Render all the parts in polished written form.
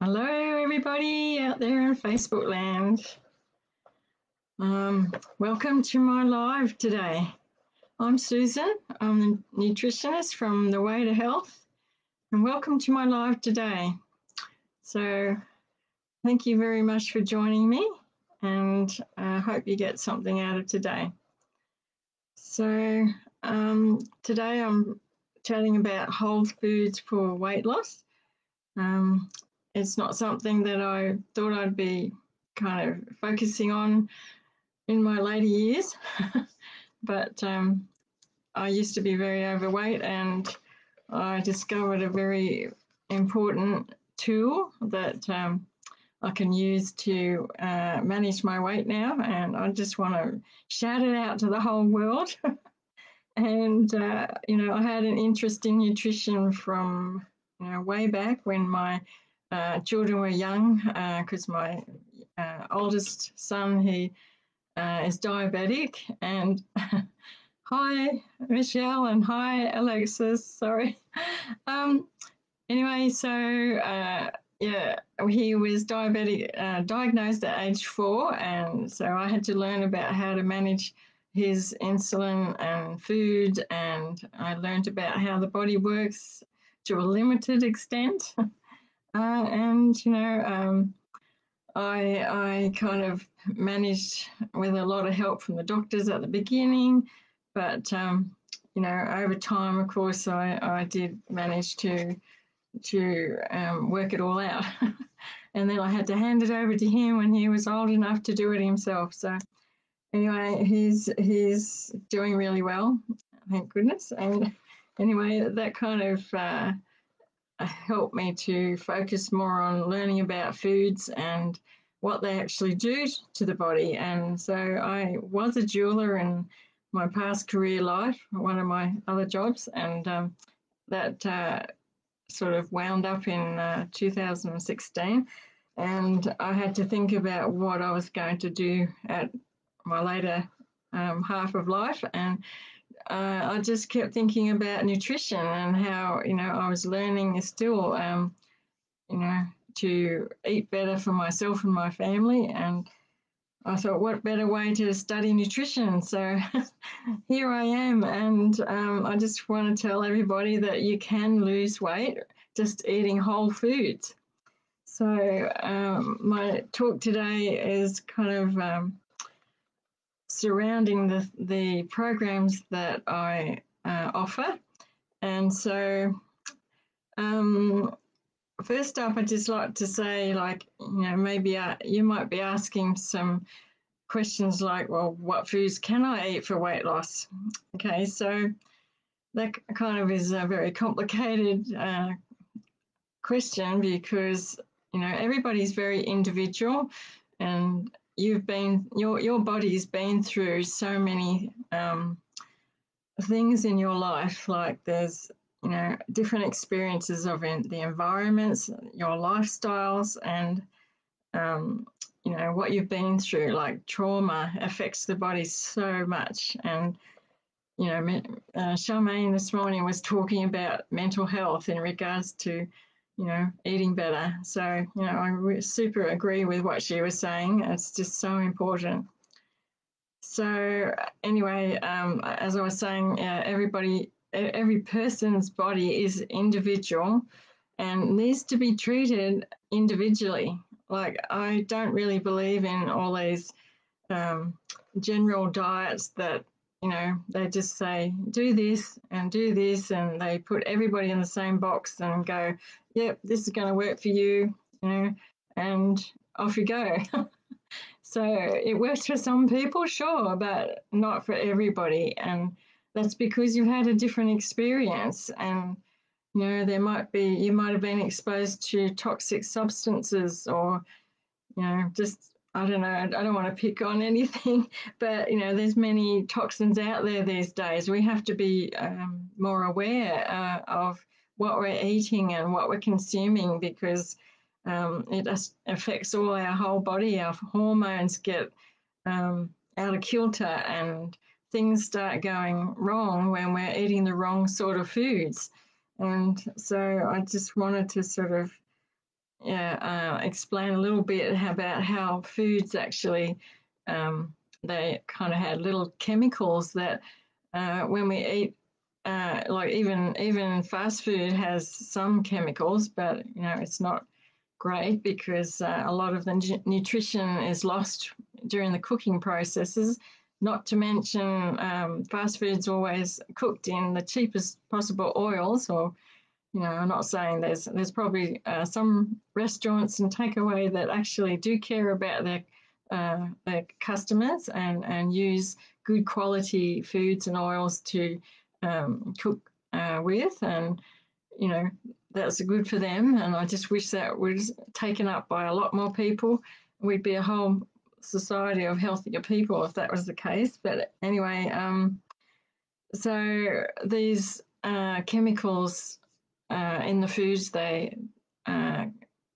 Hello, everybody out there in Facebook land. Welcome to my live today. I'm Susan. I'm the nutritionist from The Way to Health, and welcome to my live today. So, thank you very much for joining me, and I hope you get something out of today. So, today I'm chatting about whole foods for weight loss. It's not something that I thought I'd be kind of focusing on in my later years, but I used to be very overweight, and I discovered a very important tool that I can use to manage my weight now, and I just want to shout it out to the whole world. And I had an interest in nutrition from way back when my children were young, because my oldest son, he is diabetic. And hi, Michelle, and hi, Alexis. Sorry. Anyway, so he was diabetic, diagnosed at age 4, and so I had to learn about how to manage his insulin and food, and I learned about how the body works to a limited extent. I kind of managed with a lot of help from the doctors at the beginning, but over time, of course, I did manage to work it all out. And then I had to hand it over to him when he was old enough to do it himself. So anyway, he's doing really well, thank goodness. And anyway, that kind of helped me to focus more on learning about foods and what they actually do to the body. And so I was a jeweler in my past career life, one of my other jobs, and that sort of wound up in 2016. And I had to think about what I was going to do at my later half of life. And I just kept thinking about nutrition and how, I was learning still, to eat better for myself and my family. And I thought, what better way to study nutrition? So here I am. And I just want to tell everybody that you can lose weight just eating whole foods. So my talk today is kind of surrounding the programs that I offer. And so first up, I'd just like to say, maybe you might be asking some questions like, well, what foods can I eat for weight loss? Okay, so that kind of is a very complicated question, because everybody's very individual, and your body's been through so many things in your life. Like there's different experiences of the environments, your lifestyles, and what you've been through. Like trauma affects the body so much. And Charmaine this morning was talking about mental health in regards to eating better. So I super agree with what she was saying. It's just so important. So anyway, as I was saying, every person's body is individual and needs to be treated individually. Like I don't really believe in all these general diets that they just say do this and do this, and they put everybody in the same box and go, yep, this is going to work for you, and off you go. So it works for some people, sure, but not for everybody. And that's because you've had a different experience. And, you might have been exposed to toxic substances, or, just, I don't know, I don't want to pick on anything, but, there's many toxins out there these days. We have to be more aware of what we're eating and what we're consuming, because it affects all our whole body. Our hormones get out of kilter, and things start going wrong when we're eating the wrong sort of foods. And so I just wanted to sort of, explain a little bit about how foods actually, they kind of had little chemicals that when we eat, like even fast food has some chemicals, but it's not great because a lot of the nutrition is lost during the cooking processes. Not to mention, fast food's always cooked in the cheapest possible oils, or I'm not saying there's probably some restaurants and takeaway that actually do care about their customers and use good quality foods and oils to cook with, and that's good for them. And I just wish that was taken up by a lot more people. We'd be a whole society of healthier people if that was the case. But anyway, so these chemicals in the foods, they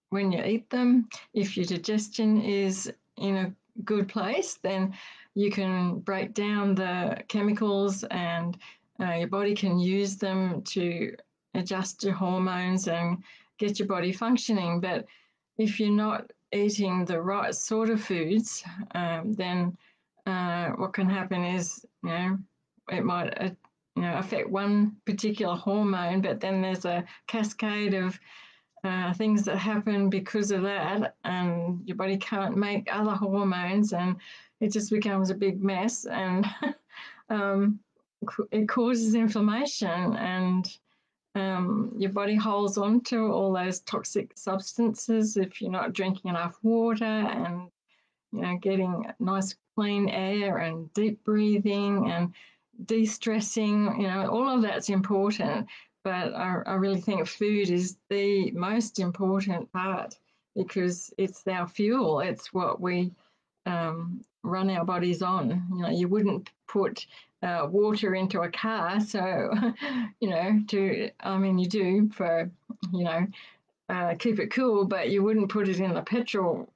when you eat them, if your digestion is in a good place, then you can break down the chemicals, and your body can use them to adjust your hormones and get your body functioning. But if you're not eating the right sort of foods, then what can happen is, it might affect one particular hormone, but then there's a cascade of things that happen because of that, and your body can't make other hormones, and it just becomes a big mess, and it causes inflammation, and your body holds on to all those toxic substances if you're not drinking enough water, and getting nice clean air and deep breathing and de-stressing, all of that's important. But I really think food is the most important part because it's our fuel. It's what we run our bodies on. You wouldn't put water into a car, so you do for keep it cool, but you wouldn't put it in the petrol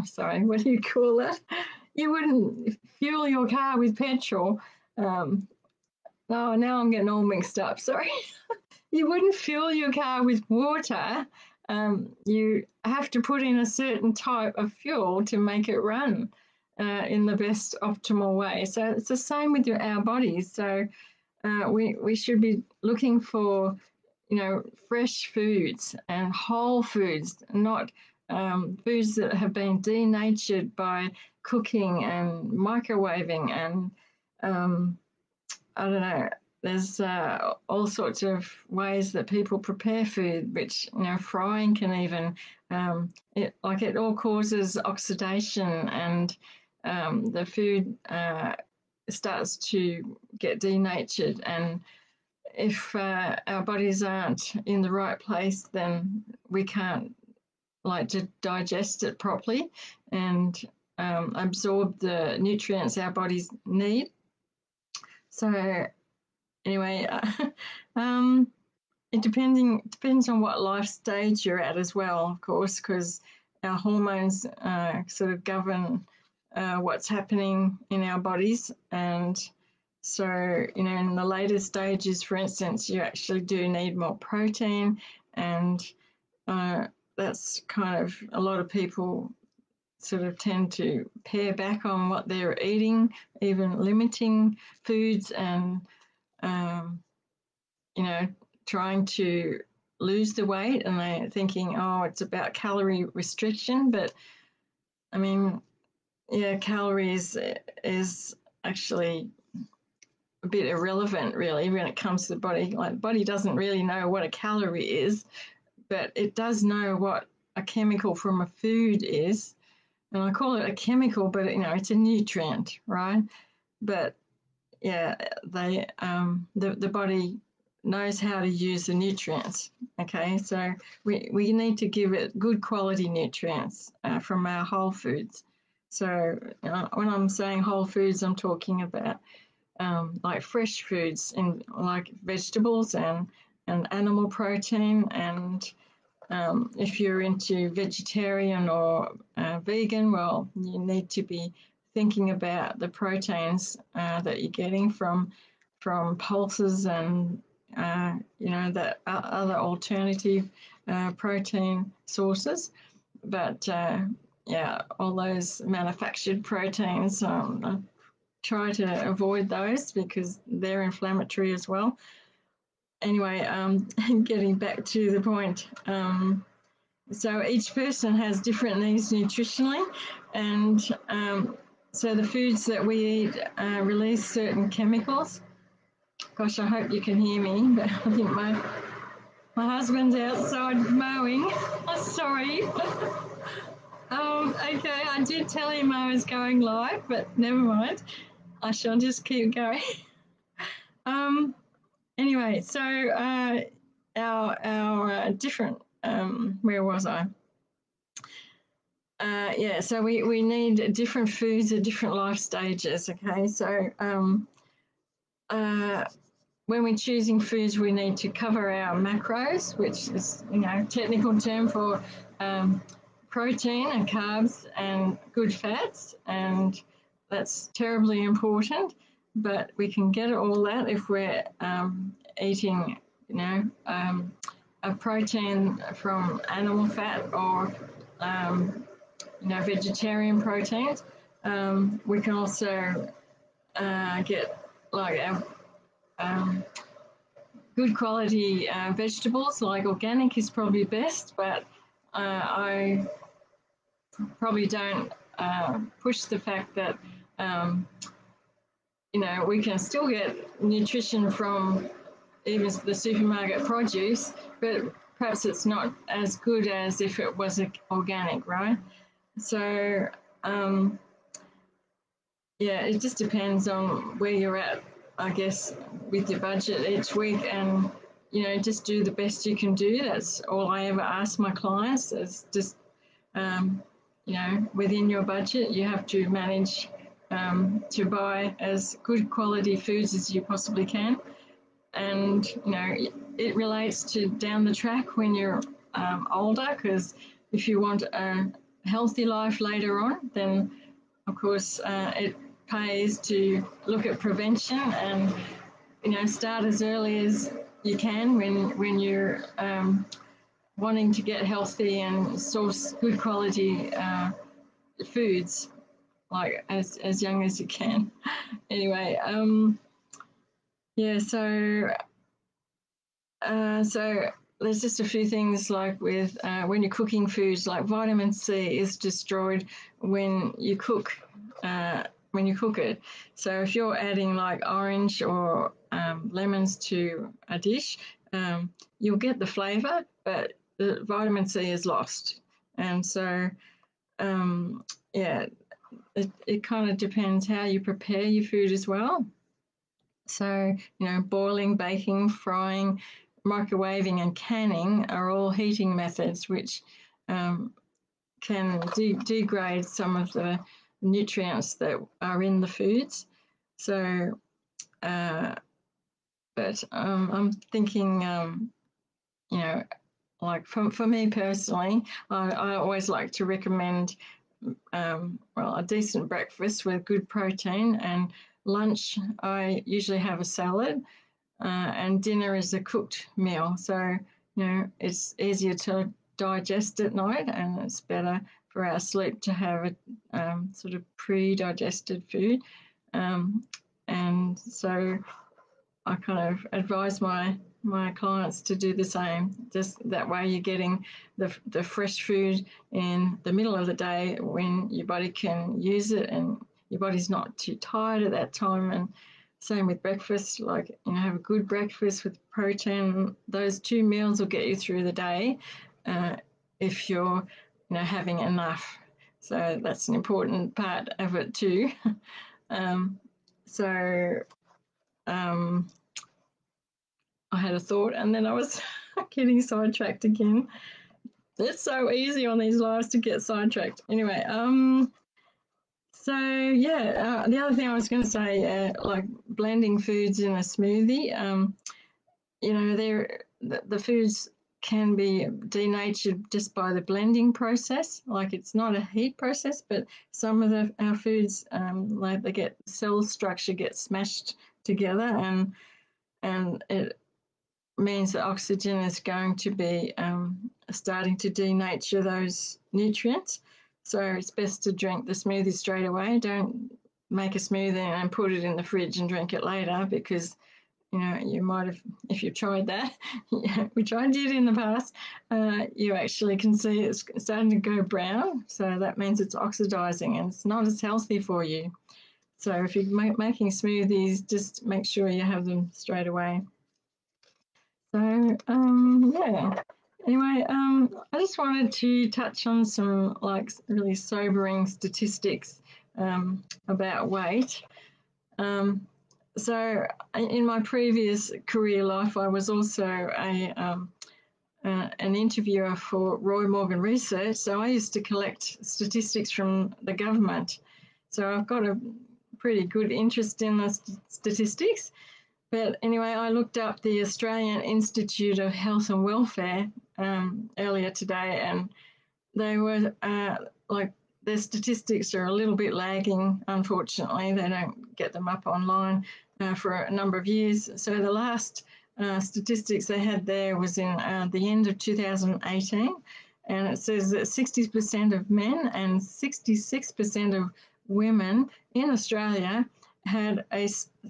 sorry, what do you call it? You wouldn't fuel your car with petrol. Oh, now I'm getting all mixed up. Sorry. You wouldn't fuel your car with water. You have to put in a certain type of fuel to make it run in the best optimal way. So it's the same with our bodies. So we should be looking for fresh foods and whole foods, not foods that have been denatured by cooking and microwaving, and I don't know. There's all sorts of ways that people prepare food, which frying can even it all causes oxidation, and the food starts to get denatured. And if our bodies aren't in the right place, then we can't to digest it properly and absorb the nutrients our bodies need. So anyway, it depends on what life stage you're at as well, of course, because our hormones sort of govern what's happening in our bodies. And so, in the later stages, for instance, you actually do need more protein, and that's kind of a lot of people sort of tend to pare back on what they're eating, even limiting foods, and trying to lose the weight, and they're thinking, oh, it's about calorie restriction. But I mean, calories is actually a bit irrelevant, really, when it comes to the body. Like, the body doesn't really know what a calorie is, but it does know what a chemical from a food is. And I call it a chemical, but it's a nutrient, right? But the body knows how to use the nutrients. Okay, so we need to give it good quality nutrients from our whole foods. So when I'm saying whole foods, I'm talking about like fresh foods, and like vegetables and animal protein. And if you're into vegetarian or vegan, well, you need to be thinking about the proteins that you're getting from pulses and that other alternative protein sources. But yeah, all those manufactured proteins, try to avoid those because they're inflammatory as well. Anyway, getting back to the point. So each person has different needs nutritionally, and so the foods that we eat release certain chemicals. Gosh, I hope you can hear me, but I think my husband's outside mowing. Oh, sorry. Okay, I did tell him I was going live, but never mind. I shall just keep going. Anyway, so our different, where was I? Yeah, so we need different foods at different life stages, okay? So when we're choosing foods, we need to cover our macros, which is, technical term for protein and carbs and good fats, and that's terribly important. But we can get all that if we're eating, a protein from animal fat or vegetarian proteins. We can also get like our good quality vegetables, like organic is probably best, but I probably don't push the fact that we can still get nutrition from even the supermarket produce, but perhaps it's not as good as if it was organic, right? So yeah, it just depends on where you're at, I guess, with your budget each week, and just do the best you can do. That's all I ever ask my clients, is just within your budget, you have to manage to buy as good quality foods as you possibly can. And it relates to down the track when you're older, because if you want a healthy life later on, then of course it pays to look at prevention and start as early as you can when you're wanting to get healthy and source good quality foods, like as young as you can. Anyway, yeah, so there's just a few things, like with when you're cooking foods, like vitamin C is destroyed when you cook it. So if you're adding like orange or lemons to a dish, you'll get the flavour, but the vitamin C is lost. And so yeah, it kind of depends how you prepare your food as well. So boiling, baking, frying, microwaving and canning are all heating methods which can degrade some of the nutrients that are in the foods. So, but I'm thinking, like for me personally, I always like to recommend, a decent breakfast with good protein, and lunch I usually have a salad. And dinner is a cooked meal. So, it's easier to digest at night, and it's better for our sleep to have a sort of pre-digested food. And so I kind of advise my clients to do the same. Just that way you're getting the fresh food in the middle of the day when your body can use it and your body's not too tired at that time. And same with breakfast, like, have a good breakfast with protein. Those two meals will get you through the day if you're, having enough. So that's an important part of it too. So I had a thought and then I was getting sidetracked again. It's so easy on these lives to get sidetracked. Anyway, so yeah, the other thing I was going to say, like blending foods in a smoothie, the foods can be denatured just by the blending process. Like, it's not a heat process, but some of our foods, like they get cell structure gets smashed together, and it means that oxygen is going to be starting to denature those nutrients. So it's best to drink the smoothie straight away. Don't make a smoothie and put it in the fridge and drink it later, because you might have, if you've tried that, we tried it in the past, you actually can see it's starting to go brown. So that means it's oxidizing and it's not as healthy for you. So if you're making smoothies, just make sure you have them straight away. So, yeah. Anyway, I just wanted to touch on some really sobering statistics about weight. So in my previous career life, I was also an interviewer for Roy Morgan Research. So I used to collect statistics from the government. So I've got a pretty good interest in the statistics. But anyway, I looked up the Australian Institute of Health and Welfare earlier today, and they were their statistics are a little bit lagging, unfortunately. They don't get them up online for a number of years. So the last statistics they had there was in the end of 2018, and it says that 60% of men and 66% of women in Australia had a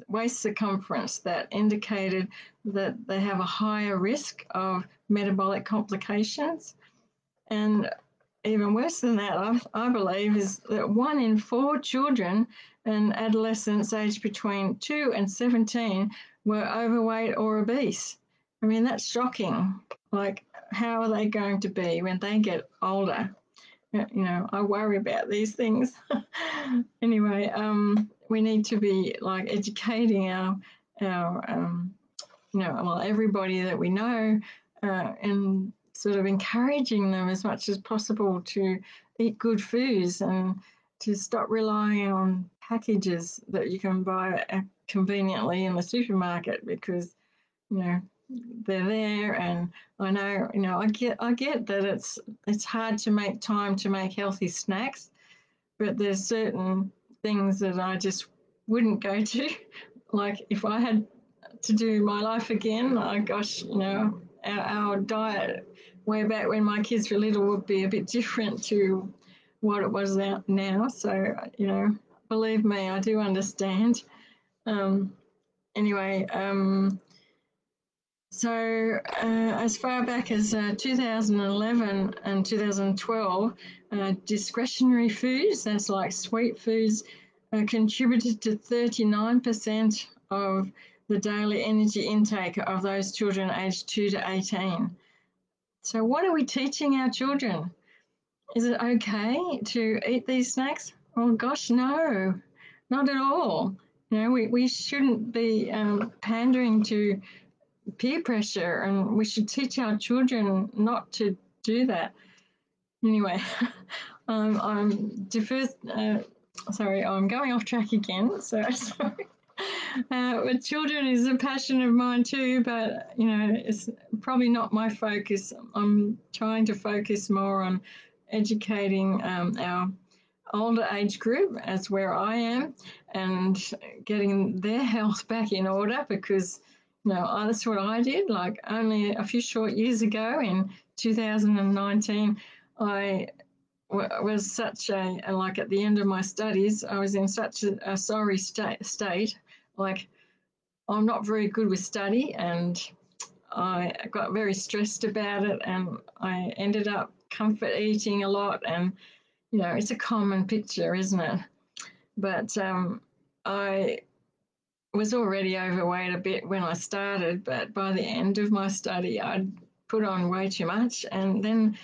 waist circumference that indicated that they have a higher risk of metabolic complications. And even worse than that, I believe, is that 1 in 4 children and adolescents aged between 2 and 17 were overweight or obese. I mean, that's shocking. Like, how are they going to be when they get older? I worry about these things. Anyway, we need to be educating our everybody that we know, and sort of encouraging them as much as possible to eat good foods and to stop relying on packages that you can buy conveniently in the supermarket, because they're there. And I know, I get that it's hard to make time to make healthy snacks, but there's certain things that I just wouldn't go to. Like, if I had to do my life again, gosh, our diet way back when my kids were little would be a bit different to what it was out now. So, believe me, I do understand. Anyway, so as far back as 2011 and 2012, discretionary foods, that's like sweet foods, contributed to 39% of the daily energy intake of those children aged 2 to 18. So what are we teaching our children? Is it okay to eat these snacks? Oh gosh, no, not at all. We shouldn't be pandering to peer pressure, and we should teach our children not to do that. Anyway, I'm going off track again. So sorry. With children is a passion of mine too, but it's probably not my focus. I'm trying to focus more on educating our older age group, as where I am, and getting their health back in order, because that's what I did. Like, only a few short years ago in 2019, I was such at the end of my studies, I was in such a sorry state. Like, I'm not very good with study, and I got very stressed about it, and I ended up comfort eating a lot. And it's a common picture, isn't it? But I was already overweight a bit when I started, but by the end of my study, I'd put on way too much. And then,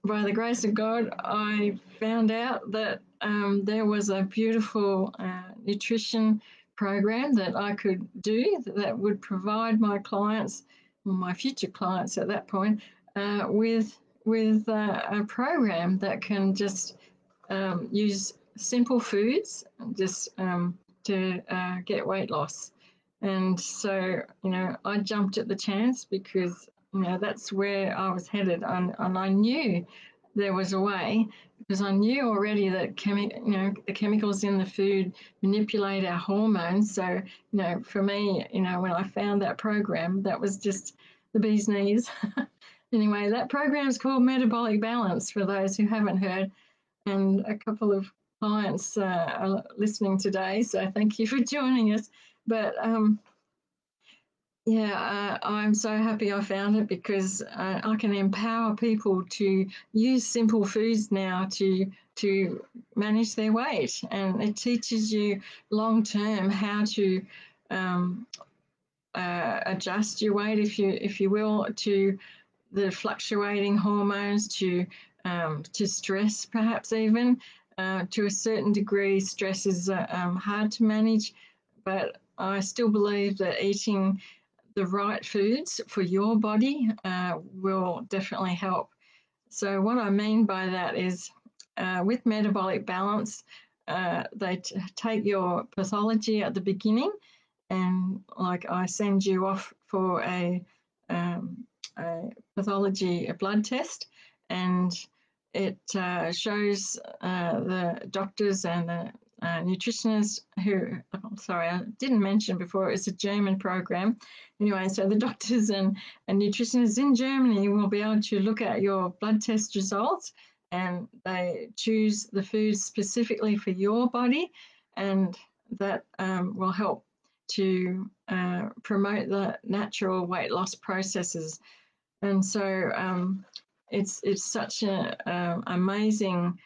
by the grace of God, I found out that there was a beautiful nutrition program that I could do that would provide my clients, my future clients at that point, with a program that can just use simple foods just to get weight loss. And so, I jumped at the chance, because that's where I was headed, and I knew there was a way, because I knew already that the chemicals in the food manipulate our hormones. So, for me, when I found that program, that was just the bee's knees. Anyway, that program is called Metabolic Balance, for those who haven't heard, and a couple of clients are listening today, so thank you for joining us. But I'm so happy I found it, because I can empower people to use simple foods now to manage their weight, and it teaches you long term how to adjust your weight, if you will, to the fluctuating hormones, to stress, perhaps even to a certain degree. Stress is hard to manage, but I still believe that eating the right foods for your body will definitely help. So what I mean by that is, with Metabolic Balance, they take your pathology at the beginning, and like I send you off for a pathology, a blood test, and it shows the doctors and the nutritionists who, sorry, I didn't mention before, it's a German program. Anyway, so the doctors and nutritionists in Germany will be able to look at your blood test results, and they choose the foods specifically for your body, and that will help to promote the natural weight loss processes. And so it's such an amazing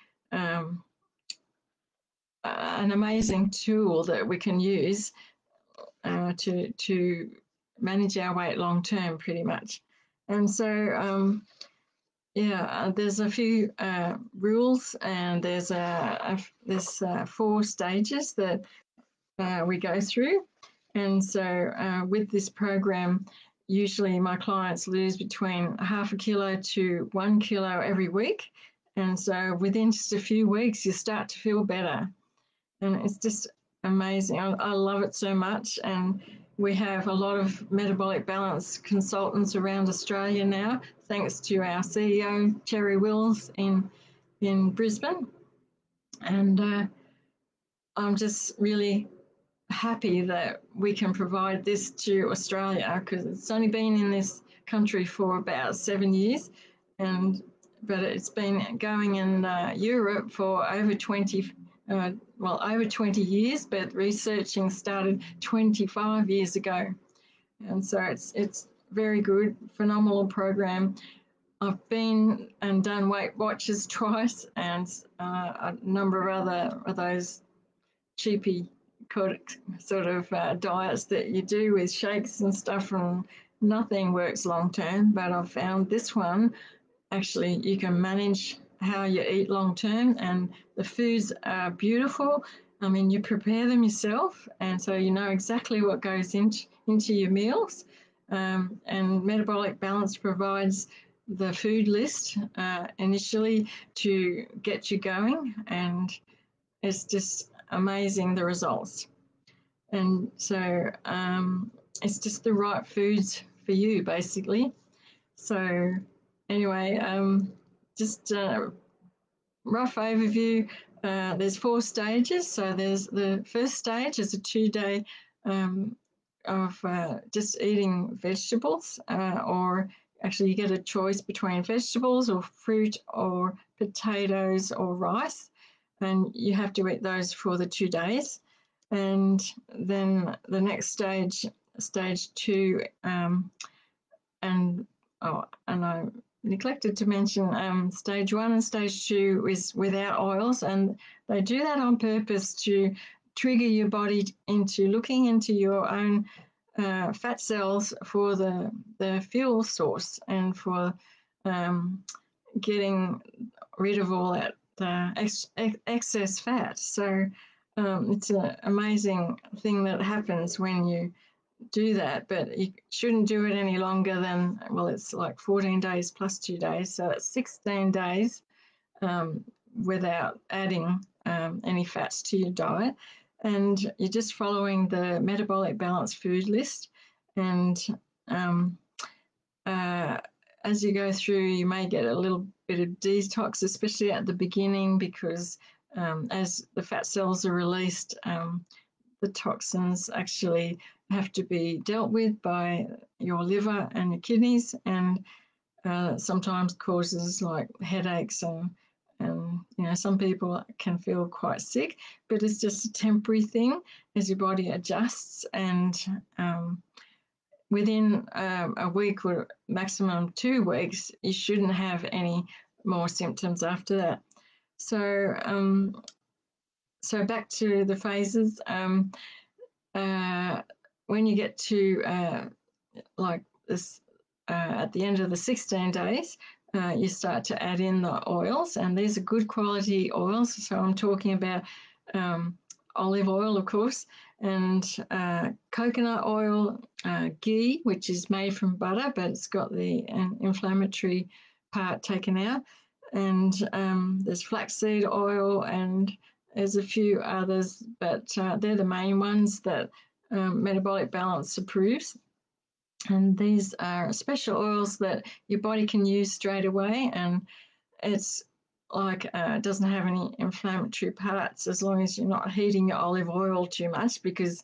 tool that we can use to manage our weight long term, pretty much. And so there's a few rules, and there's 4 stages that we go through. And so with this program, usually my clients lose between half a kilo to 1 kilo every week. And so within just a few weeks, you start to feel better. And it's just amazing. I love it so much. And we have a lot of Metabolic Balance consultants around Australia now, thanks to our CEO, Terry Wills, in Brisbane. And I'm just really happy that we can provide this to Australia, because it's only been in this country for about 7 years, but it's been going in Europe for over 20 years, but researching started 25 years ago. And so it's very good, phenomenal program. I've been and done Weight Watchers twice, and a number of other of those cheapy sort of diets that you do with shakes and stuff, and nothing works long term. But I've found this one, actually you can manage how you eat long term, and the foods are beautiful. I mean, you prepare them yourself, and so you know exactly what goes into your meals. And Metabolic Balance provides the food list initially to get you going, and it's just amazing, the results. And so it's just the right foods for you, basically. So anyway, just a rough overview. There's 4 stages. So there's the first stage is a 2-day of just eating vegetables, or actually you get a choice between vegetables or fruit or potatoes or rice, and you have to eat those for the 2 days. And then the next stage 2, and I neglected to mention stage 1 and stage 2 is without oils, and they do that on purpose to trigger your body into looking into your own fat cells for the fuel source, and for getting rid of all that excess fat. So it's an amazing thing that happens when you do that, but you shouldn't do it any longer than, well, it's like 14 days plus 2 days, so it's 16 days without adding any fats to your diet. And you're just following the Metabolic Balance food list, and as you go through, you may get a little bit of detox, especially at the beginning, because as the fat cells are released, the toxins actually have to be dealt with by your liver and your kidneys, and sometimes causes like headaches and some people can feel quite sick, but it's just a temporary thing as your body adjusts, and within a week or maximum 2 weeks, you shouldn't have any more symptoms after that. So so back to the phases. When you get to like this at the end of the 16 days, you start to add in the oils, and these are good quality oils. So I'm talking about olive oil, of course, and coconut oil, ghee, which is made from butter, but it's got the inflammatory part taken out, and there's flaxseed oil, and there's a few others, but they're the main ones that Metabolic Balance approves. And these are special oils that your body can use straight away, and it's like it doesn't have any inflammatory parts as long as you're not heating your olive oil too much, because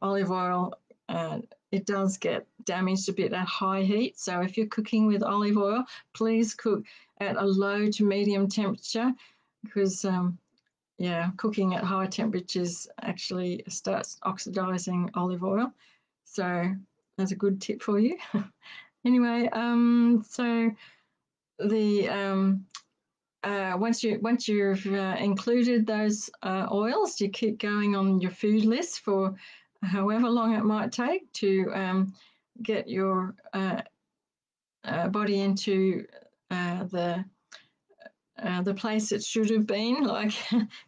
olive oil, it does get damaged a bit at high heat. So if you're cooking with olive oil, please cook at a low to medium temperature, because cooking at high temperatures actually starts oxidizing olive oil. So that's a good tip for you. Anyway, so the once you've included those oils, you keep going on your food list for however long it might take to get your body into the place it should have been, like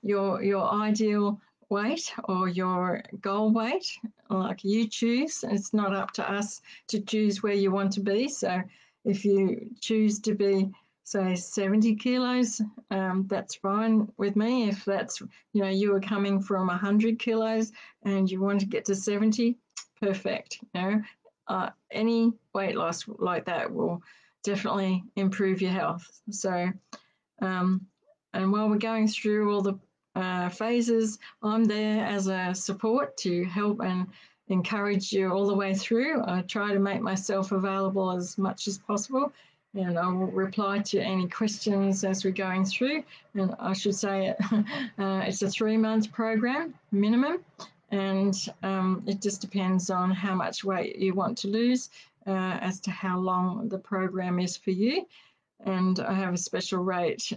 your ideal weight or your goal weight, like you choose. It's not up to us to choose where you want to be. So if you choose to be, say, 70 kilos, that's fine with me. If that's, you were coming from 100 kilos and you want to get to 70, perfect. Any weight loss like that will definitely improve your health. So and while we're going through all the phases, I'm there as a support to help and encourage you all the way through. I try to make myself available as much as possible, and I will reply to any questions as we're going through. And I should say it's a 3-month program minimum, and it just depends on how much weight you want to lose as to how long the program is for you. And I have a special rate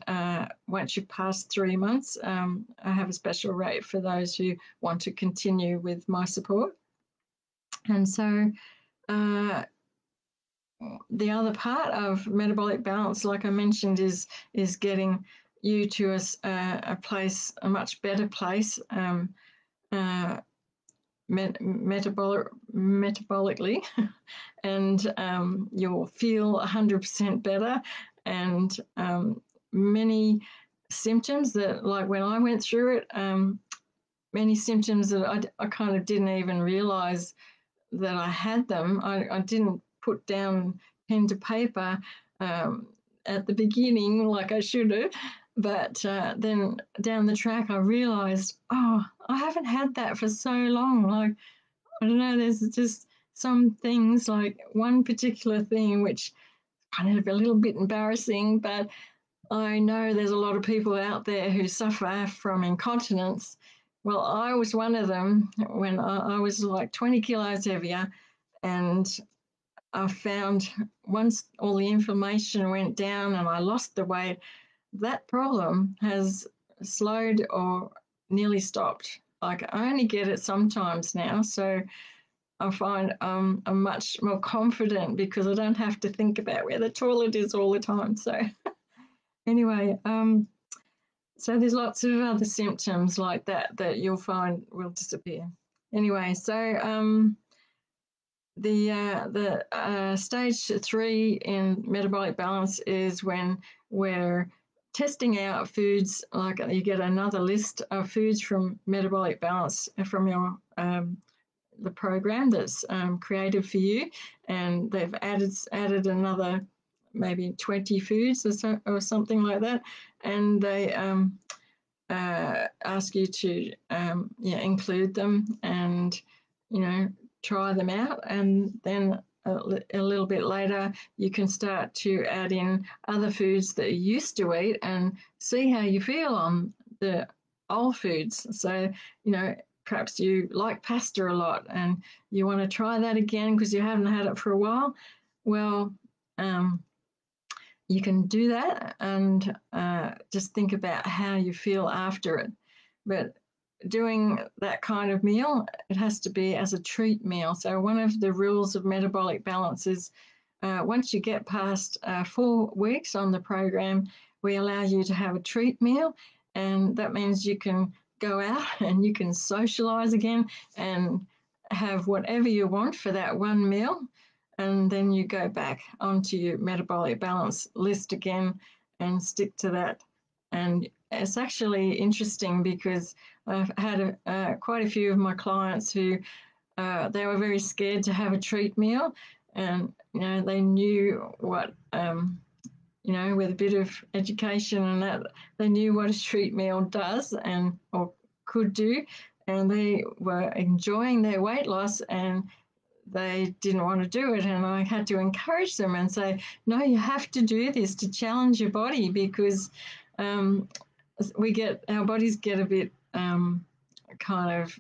once you've passed 3 months. I have a special rate for those who want to continue with my support. And so the other part of Metabolic Balance, like I mentioned, is getting you to a place, a much better place, metabolically, and you'll feel 100% better. And many symptoms that, like when I went through it, many symptoms that I kind of didn't even realize that I had them. I didn't put down pen to paper at the beginning like I should have. But then down the track, I realized, I haven't had that for so long. Like, I don't know, there's just some things, like one particular thing, which kind of a little bit embarrassing, but I know there's a lot of people out there who suffer from incontinence. Well, I was one of them when I was like 20 kilos heavier, and I found once all the inflammation went down and I lost the weight, that problem has slowed or nearly stopped. Like, I only get it sometimes now, so I find I'm much more confident because I don't have to think about where the toilet is all the time. So anyway, so there's lots of other symptoms like that you'll find will disappear. Anyway, so the stage 3 in Metabolic Balance is when we're testing out foods. Like, you get another list of foods from Metabolic Balance from your the program that's created for you, and they've added another maybe 20 foods or something like that, and they ask you to include them and try them out, and then a little bit later you can start to add in other foods that you used to eat and see how you feel on the old foods. So perhaps you like pasta a lot and you want to try that again because you haven't had it for a while. Well, you can do that and just think about how you feel after it. But doing that kind of meal, it has to be as a treat meal. So one of the rules of metabolic balance is once you get past 4 weeks on the program, we allow you to have a treat meal, and that means you can go out and you can socialize again and have whatever you want for that one meal, and then you go back onto your metabolic balance list again and stick to that. And it's actually interesting because I've had quite a few of my clients who they were very scared to have a treat meal, and they knew what with a bit of education and that, they knew what a treat meal does and or could do, and they were enjoying their weight loss, and they didn't want to do it. And I had to encourage them and say, no, you have to do this to challenge your body, because our bodies get a bit kind of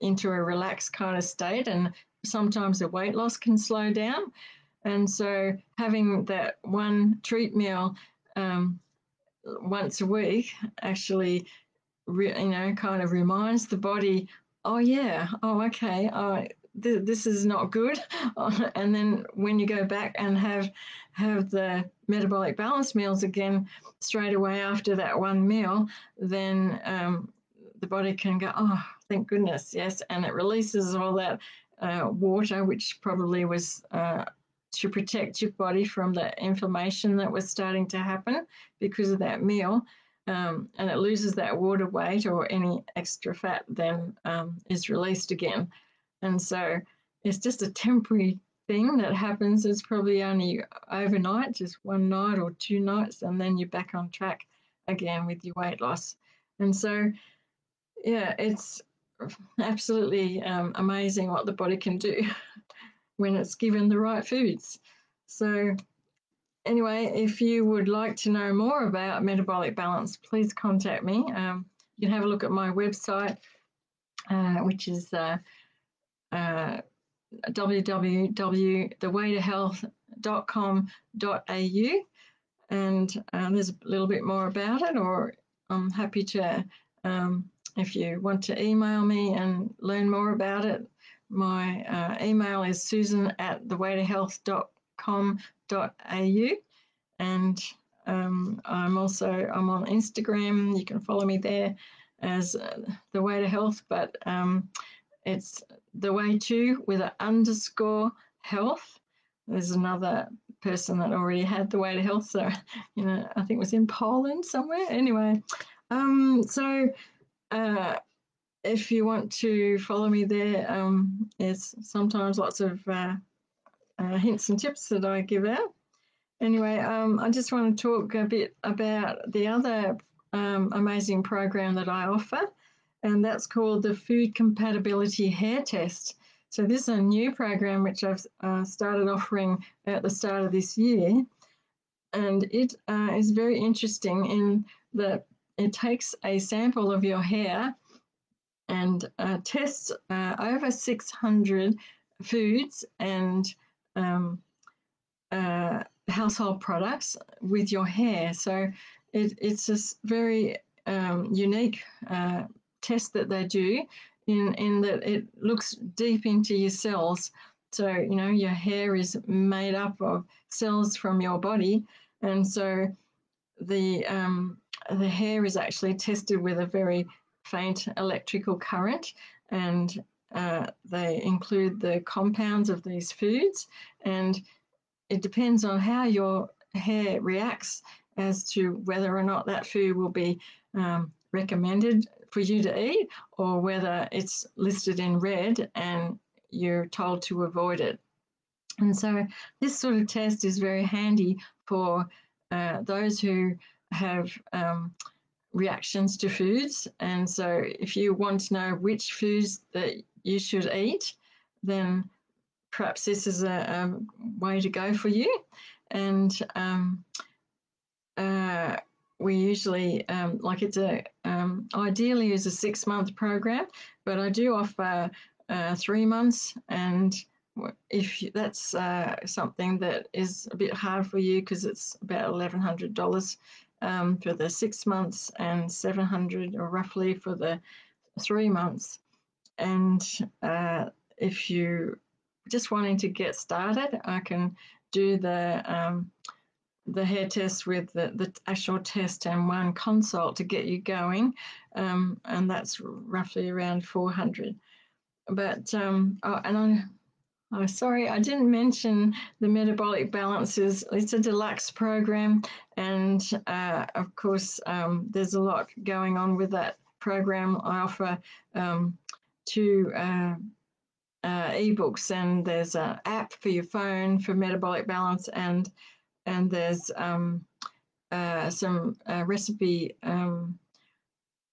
into a relaxed kind of state, and sometimes the weight loss can slow down. And so having that one treat meal once a week actually kind of reminds the body, oh yeah, oh okay, this is not good. And then when you go back and have the metabolic balance meals again straight away after that one meal, then the body can go, oh, thank goodness, yes, and it releases all that water, which probably was to protect your body from the inflammation that was starting to happen because of that meal. And it loses that water weight, or any extra fat then is released again. And so it's just a temporary thing that happens. It's probably only overnight, just one night or 2 nights, and then you're back on track again with your weight loss. And so, yeah, it's absolutely amazing what the body can do when it's given the right foods. So anyway, if you would like to know more about metabolic balance, please contact me. You can have a look at my website, which is www.thewaytohealth.com.au, and there's a little bit more about it, or I'm happy to, if you want to email me and learn more about it, my email is susan@thewaytohealth.com.au, and I'm on Instagram. You can follow me there as The Way to Health, but it's The Way To with an underscore health. There's another person that already had The Way to Health, so I think it was in Poland somewhere. Anyway, so if you want to follow me there, there's sometimes lots of hints and tips that I give out. Anyway, I just want to talk a bit about the other amazing program that I offer, and that's called the Food Compatibility Hair Test. So this is a new program which I've started offering at the start of this year, and it is very interesting in that it takes a sample of your hair and tests over 600 foods and household products with your hair. So it's a very unique test that they do in that it looks deep into your cells. So, your hair is made up of cells from your body. And so the hair is actually tested with a very faint electrical current, and they include the compounds of these foods, and it depends on how your hair reacts as to whether or not that food will be recommended for you to eat, or whether it's listed in red and you're told to avoid it. And so this sort of test is very handy for those who have reactions to foods. And so if you want to know which foods that you should eat, then perhaps this is a way to go for you. And we usually, like it's ideally is a 6-month program, but I do offer 3 months. And if that's something that is a bit hard for you, because it's about $1,100 for the 6 months and $700 or roughly for the 3 months. And if you just wanting to get started, I can do the hair test with the actual test and one consult to get you going, and that's roughly around $400. But sorry, I didn't mention the Metabolic Balance it's a deluxe program, and of course there's a lot going on with that program. I offer 2 ebooks, and there's an app for your phone for Metabolic Balance, and there's some recipe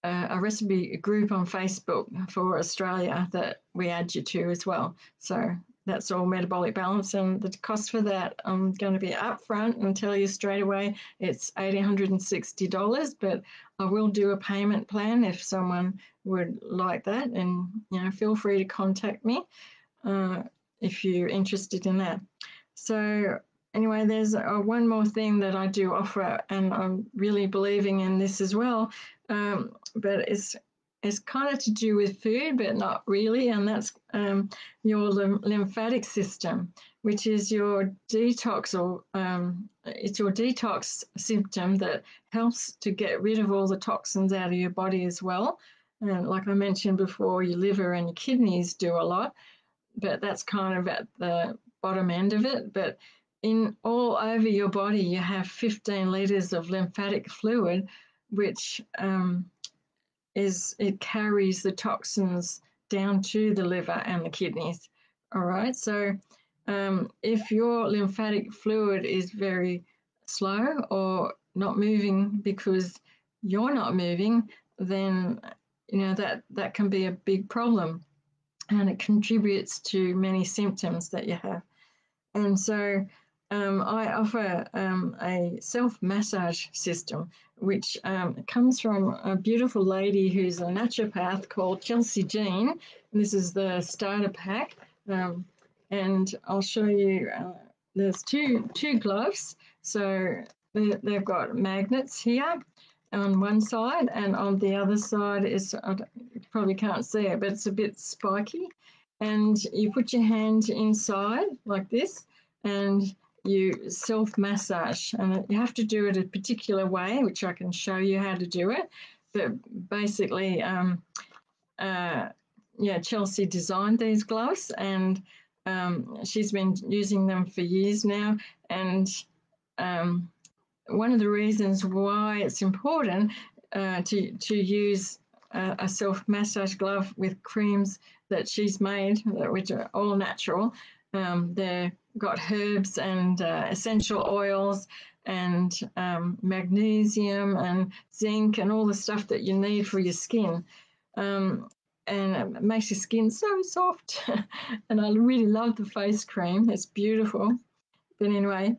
a recipe group on Facebook for Australia that we add you to as well. So that's all Metabolic Balance, and the cost for that I'm going to be upfront and tell you straight away it's $1,860, but I will do a payment plan if someone would like that, and feel free to contact me if you're interested in that. So anyway, there's one more thing that I do offer, and I'm really believing in this as well, but it's kind of to do with food, but not really, and that's your lymphatic system, which is your detox, or it's your detox symptom that helps to get rid of all the toxins out of your body as well. And like I mentioned before, your liver and your kidneys do a lot, but that's kind of at the bottom end of it. But in all over your body, you have 15 liters of lymphatic fluid, which it carries the toxins down to the liver and the kidneys. All right. So if your lymphatic fluid is very slow or not moving because you're not moving, then that can be a big problem, and it contributes to many symptoms that you have. And so I offer a self-massage system, which comes from a beautiful lady who's a naturopath called Chelsea Jean. This is the starter pack, and I'll show you. There's two gloves, so they've got magnets here on one side, and on the other side is, you probably can't see it, but it's a bit spiky. And you put your hand inside like this, and you self-massage, and you have to do it a particular way, which I can show you how to do it. But basically, Chelsea designed these gloves, and she's been using them for years now. And one of the reasons why it's important to use a self-massage glove with creams that she's made, which are all natural. They've got herbs and essential oils and magnesium and zinc and all the stuff that you need for your skin. And it makes your skin so soft. And I really love the face cream. It's beautiful. But anyway,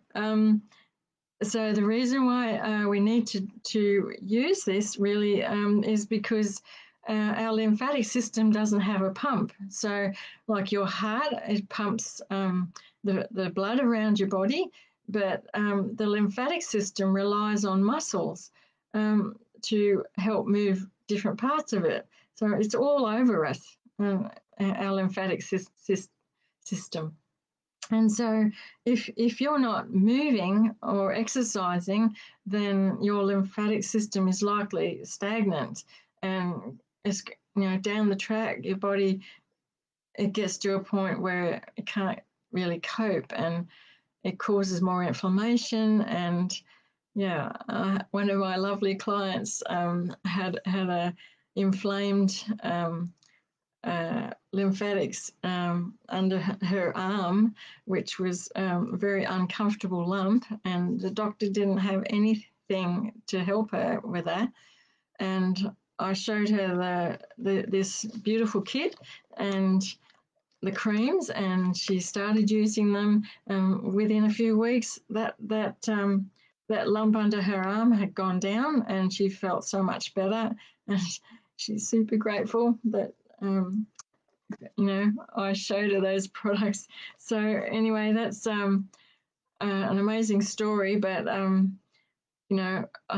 so the reason why we need to use this really is because our lymphatic system doesn't have a pump. So like your heart, it pumps the blood around your body, but the lymphatic system relies on muscles to help move different parts of it. So it's all over us, our lymphatic system. And so if you're not moving or exercising, then your lymphatic system is likely stagnant, and it's, down the track, your body, it gets to a point where it can't really cope, and it causes more inflammation. And one of my lovely clients had a inflamed lymphatics under her arm, which was a very uncomfortable lump, and the doctor didn't have anything to help her with that. And I showed her this beautiful kit and the creams, and she started using them. Within a few weeks, that lump under her arm had gone down, and she felt so much better. And she's super grateful that I showed her those products. So anyway, that's an amazing story. But I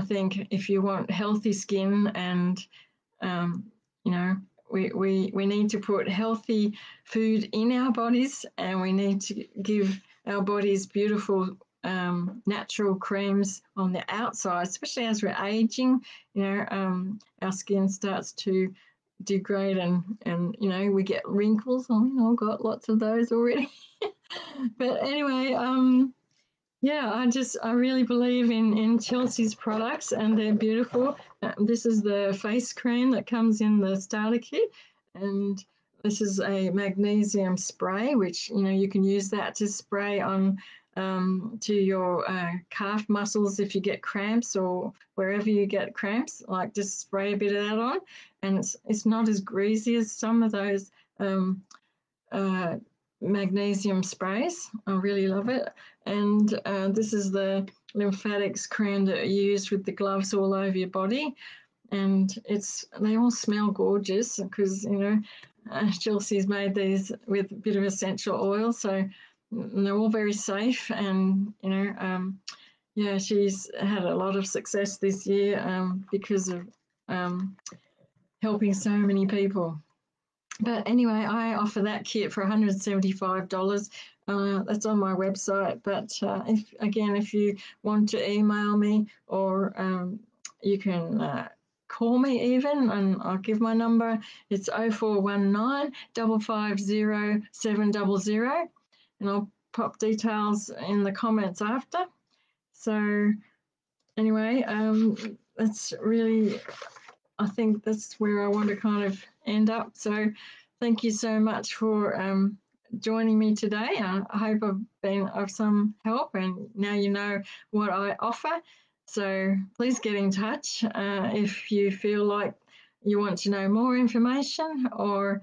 think if you want healthy skin, and we need to put healthy food in our bodies, and we need to give our bodies beautiful natural creams on the outside, especially as we're aging. Our skin starts to degrade, and we get wrinkles. I've got lots of those already. But anyway, I really believe in Chelsea's products, and they're beautiful. This is the face cream that comes in the starter kit, and this is a magnesium spray, which you can use that to spray on to your calf muscles if you get cramps, or wherever you get cramps. Like, just spray a bit of that on, and it's not as greasy as some of those magnesium sprays. I really love it. And this is the lymphatics cream that you use with the gloves all over your body, and they all smell gorgeous because Chelsea's made these with a bit of essential oil, so they're all very safe. And she's had a lot of success this year because of helping so many people. But anyway, I offer that kit for $175. That's on my website. But if you want to email me, or you can call me even, and I'll give my number. It's 0419 550 700, and I'll pop details in the comments after. So anyway, that's really, I think that's where I want to kind of end up. So thank you so much for joining me today. I hope I've been of some help, and now you know what I offer. So please get in touch if you feel like you want to know more information, or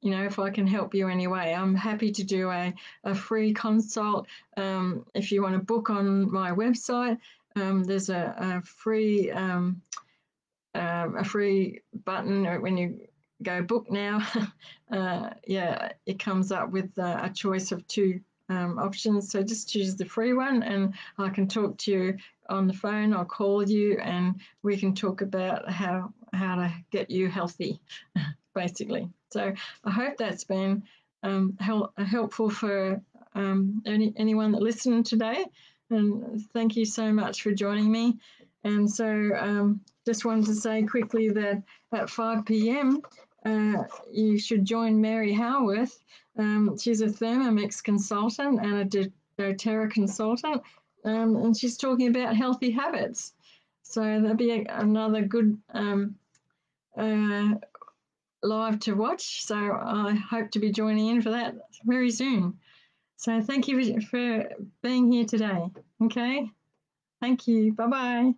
if I can help you anyway. I'm happy to do a free consult. If you want to book on my website, there's a free button when you go book now. It comes up with a choice of two options. So just choose the free one, and I can talk to you on the phone. I'll call you, and we can talk about how to get you healthy, basically. So I hope that's been helpful for anyone that listened today. And thank you so much for joining me. And so just wanted to say quickly that at 5 p.m. You should join Mary Howarth. She's a Thermomix consultant and a doTERRA consultant, and she's talking about healthy habits. So that'll be another good live to watch. So I hope to be joining in for that very soon. So thank you for being here today. Okay. Thank you. Bye-bye.